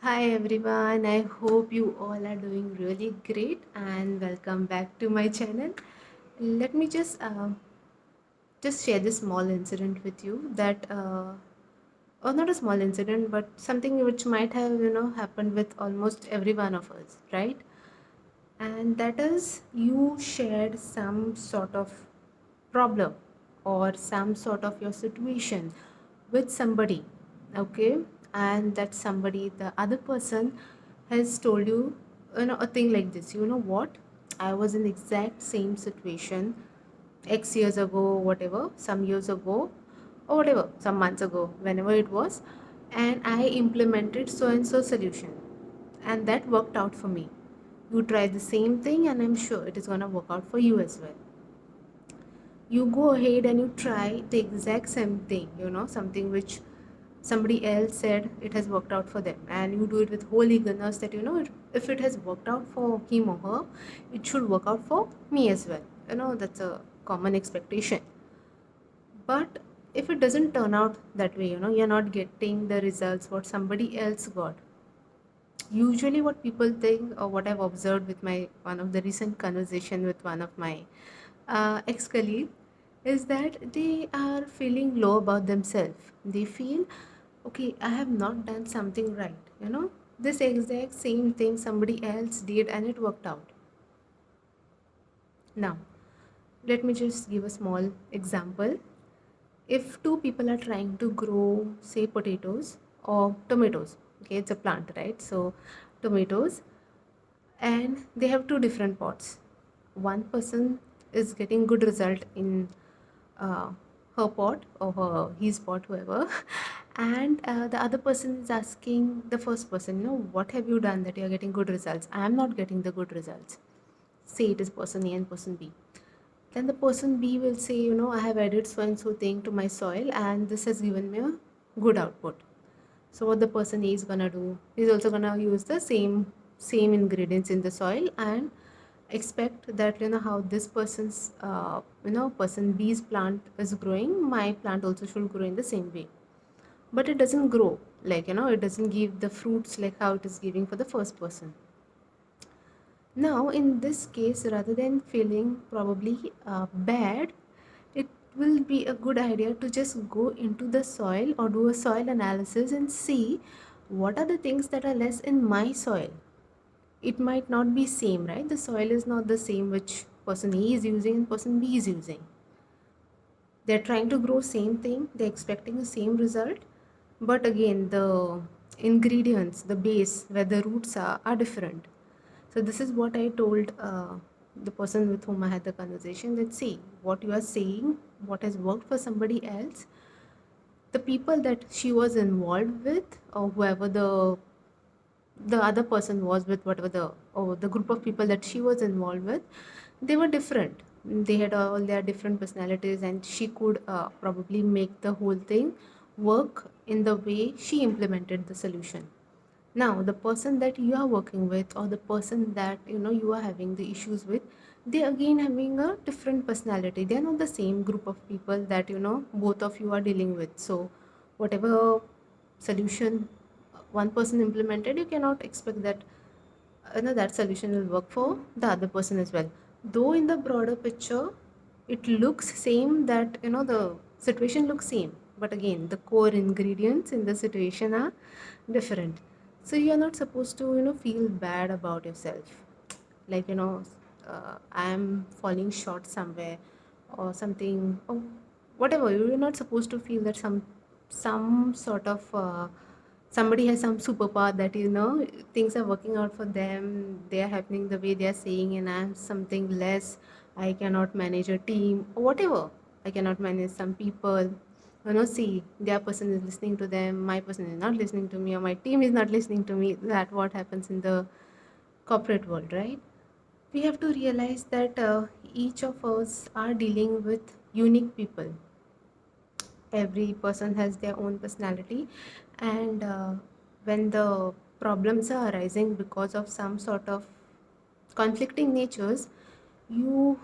Hi everyone, I hope you all are doing really great and welcome back to my channel. Let me just share this small incident with you that or not a small incident but something which might have happened with almost every one of us, right? And that is you shared some sort of problem or some sort of your situation with somebody, okay? And that somebody, the other person, has told you, a thing like this. You know what? I was in exact same situation X years ago, whatever, some years ago, or whatever, some months ago, whenever it was, and I implemented so and so solution, and that worked out for me. You try the same thing, and I'm sure it is going to work out for you as well. You go ahead and you try the exact same thing, something which somebody else said it has worked out for them, and you do it with whole eagerness that if it has worked out for him or her, it should work out for me as well. That's a common expectation. But if it doesn't turn out that way, you're not getting the results what somebody else got. Usually what people think, or what I've observed with my one of the recent conversation with one of my ex-colleague, is that they are feeling low about themselves. They feel, okay, I have not done something right, this exact same thing somebody else did and it worked out. Now let me just give a small example. If two people are trying to grow, say, potatoes or tomatoes, okay, it's a plant, right? So tomatoes, and they have two different pots. One person is getting good result in uh, her pot or his pot, whoever, and the other person is asking the first person, what have you done that you are getting good results? I am not getting the good results. Say it is person A and person B. Then the person B will say, I have added so and so thing to my soil and this has given me a good output. So what the person A is gonna do, he's also gonna use the same ingredients in the soil and expect that how this person's person B's plant is growing, my plant also should grow in the same way. But it doesn't grow, like it doesn't give the fruits like how it is giving for the first person. Now, in this case, rather than feeling probably bad, it will be a good idea to just go into the soil or do a soil analysis and see what are the things that are less in my soil. It might not be same, right? The soil is not the same which person A is using and person B is using. They're trying to grow same thing, they're expecting the same result, but again the ingredients, the base where the roots are different. So this is what I told the person with whom I had the conversation, that see what you are saying, what has worked for somebody else, the people that she was involved with, or whoever the other person was with, whatever the group of people that she was involved with, they were different. They had all their different personalities, and she could probably make the whole thing work in the way she implemented the solution. Now the person that you are working with, or the person that you are having the issues with, they again having a different personality. They are not the same group of people that both of you are dealing with. So whatever solution one person implemented, you cannot expect that that solution will work for the other person as well. Though in the broader picture it looks same, that the situation looks same, but again the core ingredients in the situation are different. So you are not supposed to feel bad about yourself, like I am falling short somewhere or something, or whatever. You're not supposed to feel that some sort of somebody has some superpower, that things are working out for them, they are happening the way they are saying, and I'm something less. I cannot manage a team or whatever. I cannot manage some people. See, their person is listening to them, my person is not listening to me, or my team is not listening to me. That what happens in the corporate world, right? We have to realize that each of us are dealing with unique people. Every person has their own personality, and when the problems are arising because of some sort of conflicting natures, you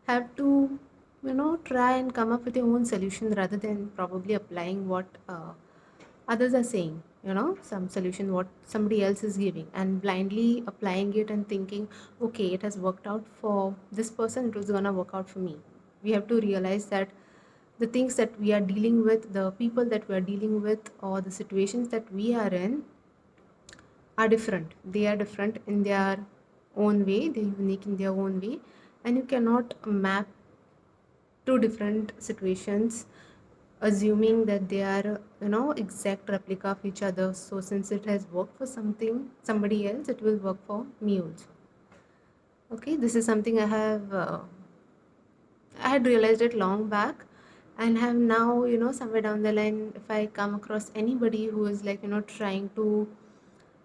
have to try and come up with your own solution rather than probably applying what others are saying. some solution what somebody else is giving and blindly applying it and thinking, okay, it has worked out for this person, it was gonna work out for me. We have to realize that the things that we are dealing with, the people that we are dealing with, or the situations that we are in are different. They are different in their own way, they're unique in their own way, and you cannot map two different situations assuming that they are exact replica of each other. So since it has worked for somebody else, it will work for me also. Okay, this is something I had realized it long back, and have now, somewhere down the line, if I come across anybody who is like, trying to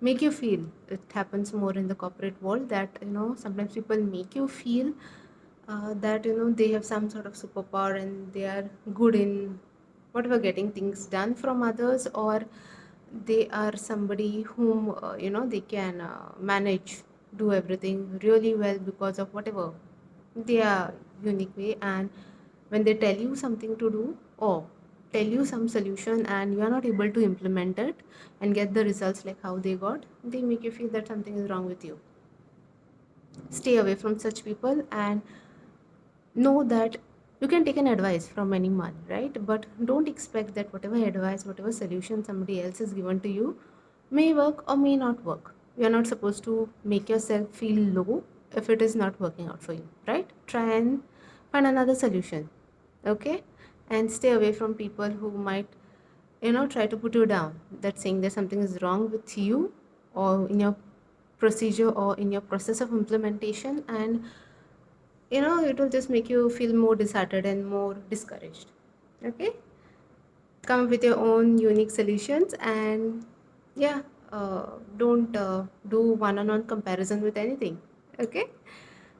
make you feel, it happens more in the corporate world, that sometimes people make you feel that they have some sort of superpower and they are good in whatever getting things done from others, or they are somebody whom they can manage, do everything really well because of whatever their unique way. And when they tell you something to do, or tell you some solution, and you are not able to implement it and get the results like how they got, they make you feel that something is wrong with you. Stay away from such people, and know that you can take an advice from anyone, right? But don't expect that whatever advice, whatever solution somebody else has given to you may work or may not work. You're not supposed to make yourself feel low if it is not working out for you, right? Try and find another solution, okay? And stay away from people who might try to put you down, that saying that something is wrong with you, or in your procedure, or in your process of implementation, and it will just make you feel more disheartened and more discouraged. Okay, come up with your own unique solutions, and yeah, don't do one-on-one comparison with anything. Okay,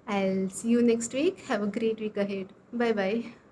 I'll see you next week. Have a great week ahead. Bye bye.